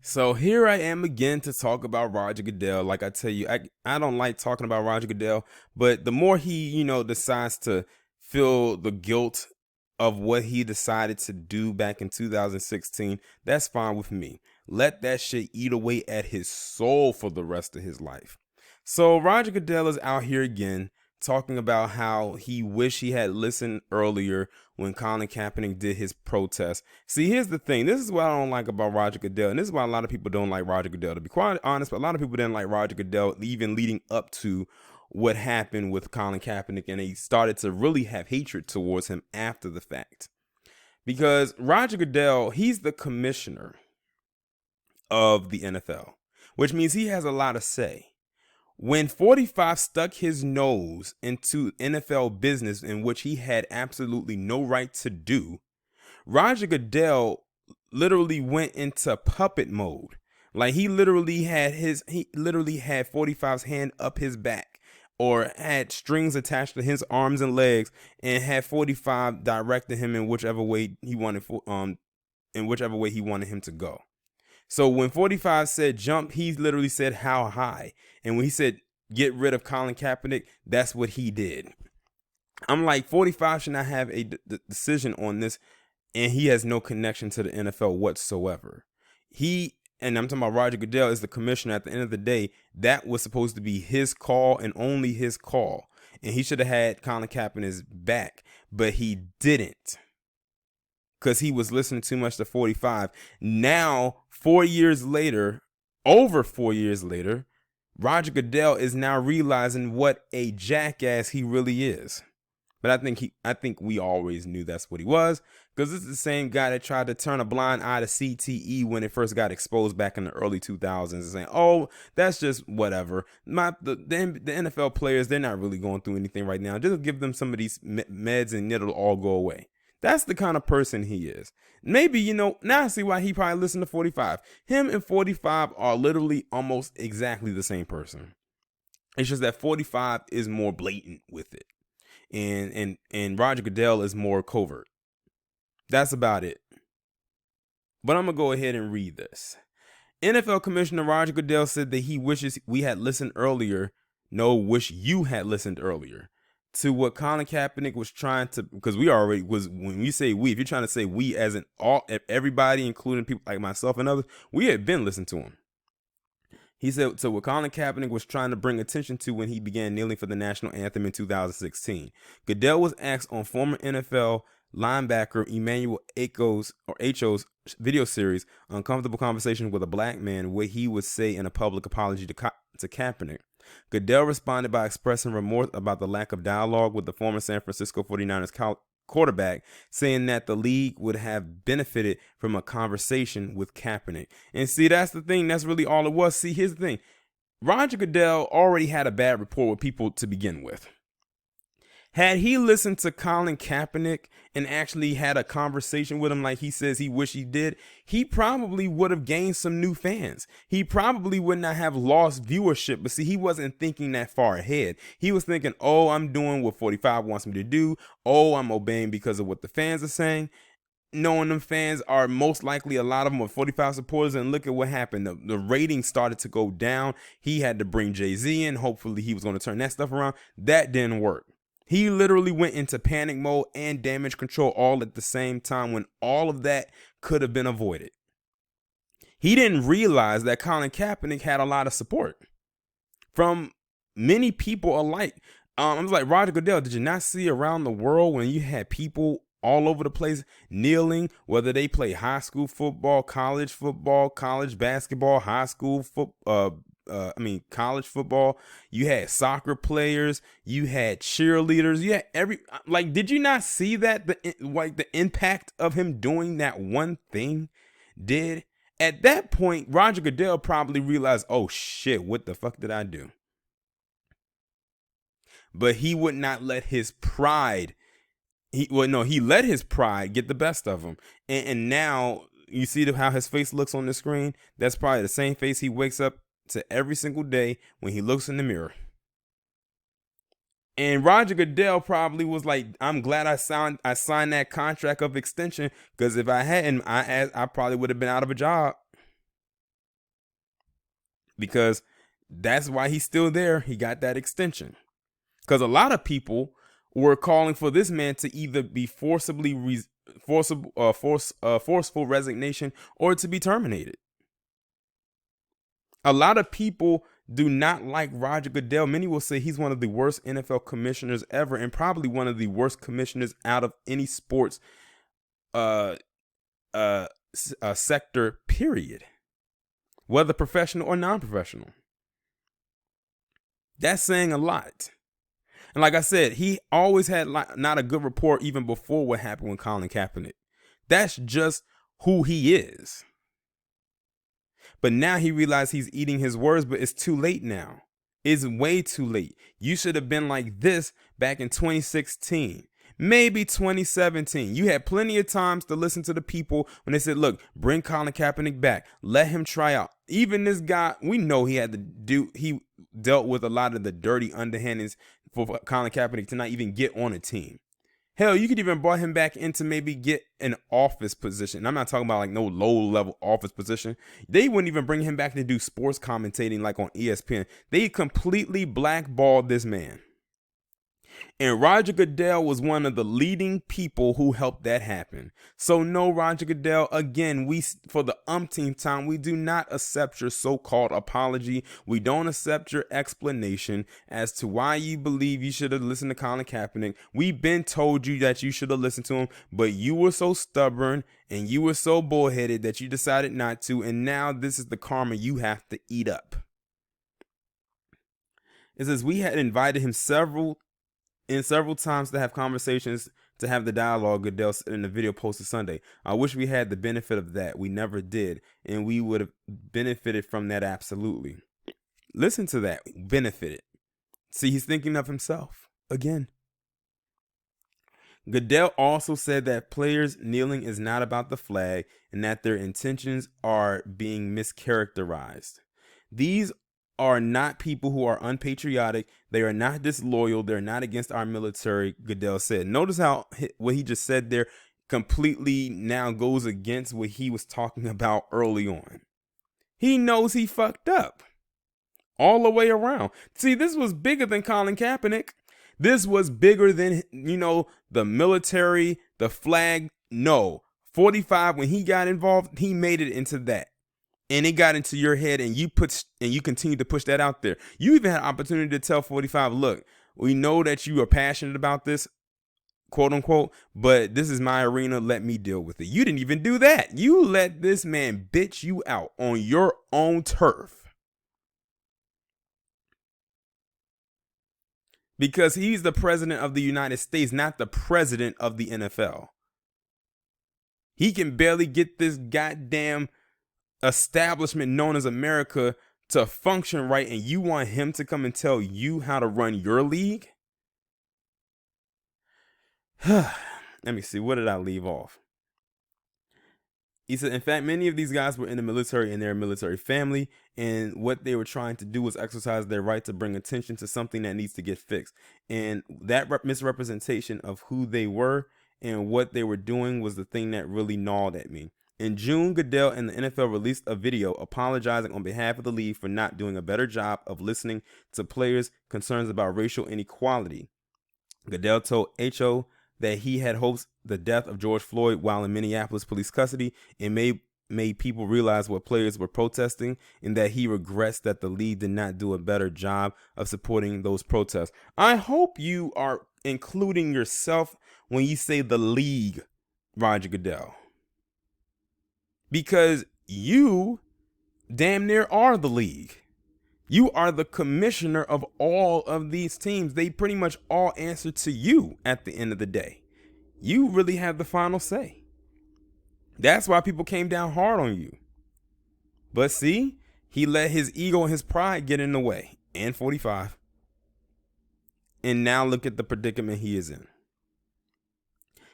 So here I am again to talk about Roger Goodell. Like I tell you, I don't like talking about Roger Goodell, but the more he, decides to feel the guilt of what he decided to do back in 2016, that's fine with me. Let that shit eat away at his soul for the rest of his life. So Roger Goodell is out here again talking about how he wish he had listened earlier when Colin Kaepernick did his protest. See, here's the thing. This is what I don't like about Roger Goodell, and this is why a lot of people don't like Roger Goodell. To be quite honest, but a lot of people didn't like Roger Goodell even leading up to what happened with Colin Kaepernick, and they started to really have hatred towards him after the fact. Because Roger Goodell, he's the commissioner of the NFL, which means he has a lot to say. When 45 stuck his nose into NFL business in which he had absolutely no right to do, Roger Goodell literally went into puppet mode. Like he literally had 45's hand up his back or had strings attached to his arms and legs and had 45 directing him in whichever way he wanted him to go. So when 45 said jump, he literally said how high. And when he said get rid of Colin Kaepernick, that's what he did. I'm like, 45 should not have a decision on this, and he has no connection to the NFL whatsoever. And I'm talking about Roger Goodell, is the commissioner. At the end of the day, that was supposed to be his call and only his call. And he should have had Colin Kaepernick's back, but he didn't, because he was listening too much to 45. Now, over 4 years later, Roger Goodell is now realizing what a jackass he really is. But I think we always knew that's what he was, because this is the same guy that tried to turn a blind eye to CTE when it first got exposed back in the early 2000s, and saying, "Oh, that's just whatever. The NFL players, they're not really going through anything right now. Just give them some of these meds and it'll all go away." That's the kind of person he is. Maybe, now I see why he probably listened to 45. Him and 45 are literally almost exactly the same person. It's just that 45 is more blatant with it. And Roger Goodell is more covert. That's about it. But I'm going to go ahead and read this. NFL Commissioner Roger Goodell said that he wishes we had listened earlier. No, wish you had listened earlier to what Colin Kaepernick was trying to, because we already was, when we say we, if you're trying to say we as in everybody, including people like myself and others, we had been listening to him. He said, so what Colin Kaepernick was trying to bring attention to when he began kneeling for the national anthem in 2016. Goodell was asked on former NFL linebacker Emmanuel Acho's video series, Uncomfortable Conversation with a Black Man, what he would say in a public apology to Kaepernick. Goodell responded by expressing remorse about the lack of dialogue with the former San Francisco 49ers quarterback, saying that the league would have benefited from a conversation with Kaepernick. And see, that's the thing. That's really all it was. See, here's the thing. Roger Goodell already had a bad rapport with people to begin with. Had he listened to Colin Kaepernick and actually had a conversation with him like he says he wish he did, he probably would have gained some new fans. He probably would not have lost viewership. But see, he wasn't thinking that far ahead. He was thinking, oh, I'm doing what 45 wants me to do. Oh, I'm obeying because of what the fans are saying. Knowing them fans are most likely, a lot of them are 45 supporters, and look at what happened. The ratings started to go down. He had to bring Jay-Z in. Hopefully he was going to turn that stuff around. That didn't work. He literally went into panic mode and damage control all at the same time, when all of that could have been avoided. He didn't realize that Colin Kaepernick had a lot of support from many people alike. I was like, Roger Goodell, did you not see around the world when you had people all over the place kneeling, whether they play high school football, college basketball, high school football, college football, you had soccer players, you had cheerleaders, you had did you not see that the impact of him doing that one thing did? At that point, Roger Goodell probably realized, oh shit, what the fuck did I do? But he would not let his pride, he let his pride get the best of him. And now you see how his face looks on the screen. That's probably the same face he wakes up to every single day when he looks in the mirror. And Roger Goodell probably was like, I'm glad I signed that contract of extension, because if I hadn't, I probably would have been out of a job. because that's why he's still there. He got that extension. Because a lot of people were calling for this man to either be forceful resignation or to be terminated. A lot of people do not like Roger Goodell. Many will say he's one of the worst NFL commissioners ever, and probably one of the worst commissioners out of any sports sector, period, whether professional or non-professional. That's saying a lot. And like I said, he always had not a good rapport even before what happened with Colin Kaepernick. That's just who he is. But now he realized he's eating his words, but it's too late now. It's way too late. You should have been like this back in 2016, maybe 2017. You had plenty of times to listen to the people when they said, look, bring Colin Kaepernick back. Let him try out. Even this guy, we know he dealt with a lot of the dirty underhandings for Colin Kaepernick to not even get on a team. Hell, you could even brought him back in to maybe get an office position. I'm not talking about like no low-level office position. They wouldn't even bring him back to do sports commentating like on ESPN. They completely blackballed this man. And Roger Goodell was one of the leading people who helped that happen. So no, Roger Goodell, again, for the umpteenth time, we do not accept your so-called apology. We don't accept your explanation as to why you believe you should have listened to Colin Kaepernick. We've been told you that you should have listened to him, but you were so stubborn and you were so bullheaded that you decided not to. And now this is the karma you have to eat up. It says we had invited him several times to have conversations, to have the dialogue, Goodell said in the video posted Sunday. I wish we had the benefit of that. We never did. And we would have benefited from that absolutely. Listen to that. Benefited. See, he's thinking of himself again. Goodell also said that players kneeling is not about the flag and that their intentions are being mischaracterized. These are not people who are unpatriotic. They are not disloyal. They're not against our military, Goodell said. Notice how what he just said there completely now goes against what he was talking about early on. He knows he fucked up all the way around. See, this was bigger than Colin Kaepernick. This was bigger than, the military, the flag. No, 45, when he got involved, he made it into that. And it got into your head, and you continue to push that out there. You even had an opportunity to tell 45, look, we know that you are passionate about this, quote unquote, but this is my arena. Let me deal with it. You didn't even do that. You let this man bitch you out on your own turf. Because he's the president of the United States, not the president of the NFL. He can barely get this goddamn establishment known as America to function right, and you want him to come and tell you how to run your league? Let me see, what did I leave off? He said, in fact, many of these guys were in the military and their military family, and what they were trying to do was exercise their right to bring attention to something that needs to get fixed. And that misrepresentation of who they were and what they were doing was the thing that really gnawed at me. In June, Goodell and the NFL released a video apologizing on behalf of the league for not doing a better job of listening to players' concerns about racial inequality. Goodell told HO that he had hoped the death of George Floyd while in Minneapolis police custody and made people realize what players were protesting, and that he regrets that the league did not do a better job of supporting those protests. I hope you are including yourself when you say the league, Roger Goodell. Because you damn near are the league. You are the commissioner of all of these teams. They pretty much all answer to you at the end of the day. You really have the final say. That's why people came down hard on you. But see, he let his ego and his pride get in the way. And 45. And now look at the predicament he is in.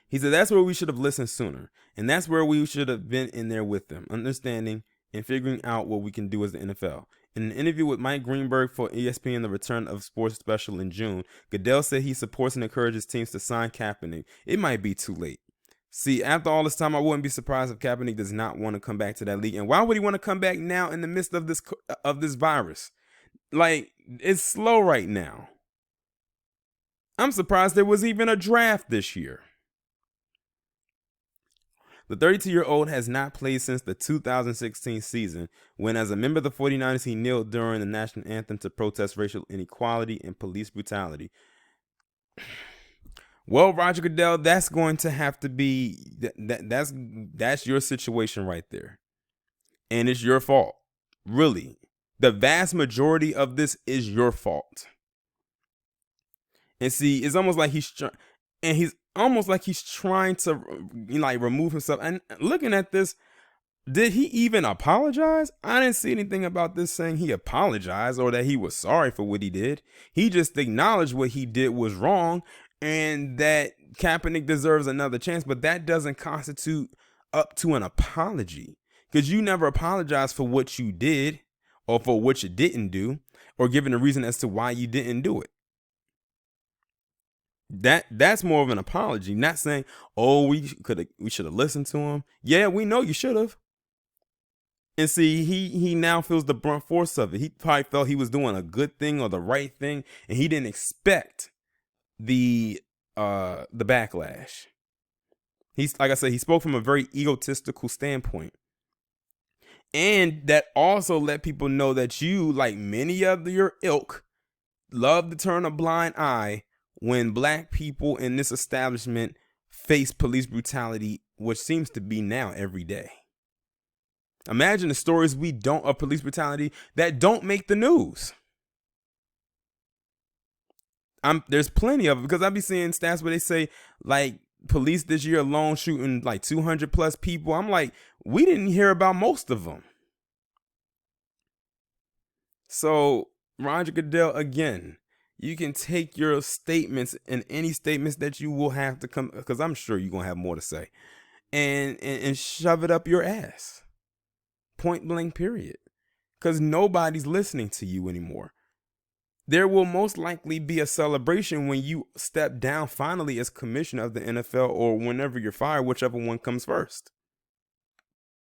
He said that's where we should have listened sooner. And that's where we should have been in there with them, understanding and figuring out what we can do as the NFL. In an interview with Mike Greenberg for ESPN, The Return of Sports Special in June, Goodell said he supports and encourages teams to sign Kaepernick. It might be too late. See, after all this time, I wouldn't be surprised if Kaepernick does not want to come back to that league. And why would he want to come back now in the midst of this virus? Like, it's slow right now. I'm surprised there was even a draft this year. The 32-year-old has not played since the 2016 season, when as a member of the 49ers, he kneeled during the national anthem to protest racial inequality and police brutality. Well, Roger Goodell, that's going to have to be, that's your situation right there. And it's your fault. Really. The vast majority of this is your fault. And see, it's almost like he's trying to remove himself. And looking at this, did he even apologize? I didn't see anything about this saying he apologized or that he was sorry for what he did. He just acknowledged what he did was wrong and that Kaepernick deserves another chance, but that doesn't constitute up to an apology, because you never apologize for what you did or for what you didn't do or given a reason as to why you didn't do it. That's more of an apology, not saying, oh, we should have listened to him. Yeah, we know you should have. And see, he now feels the brunt force of it. He probably felt he was doing a good thing or the right thing, and he didn't expect the backlash. He's, like I said, he spoke from a very egotistical standpoint. And that also let people know that you, like many of your ilk, love to turn a blind eye when black people in this establishment face police brutality, which seems to be now every day. Imagine the stories of police brutality that don't make the news. There's plenty of it, because I be seeing stats where they say like police this year alone shooting like 200 plus people. I'm like, we didn't hear about most of them. So Roger Goodell, again, you can take your statements and any statements that you will have to come, because I'm sure you're going to have more to say, and shove it up your ass. Point blank, period. Because nobody's listening to you anymore. There will most likely be a celebration when you step down finally as commissioner of the NFL, or whenever you're fired, whichever one comes first.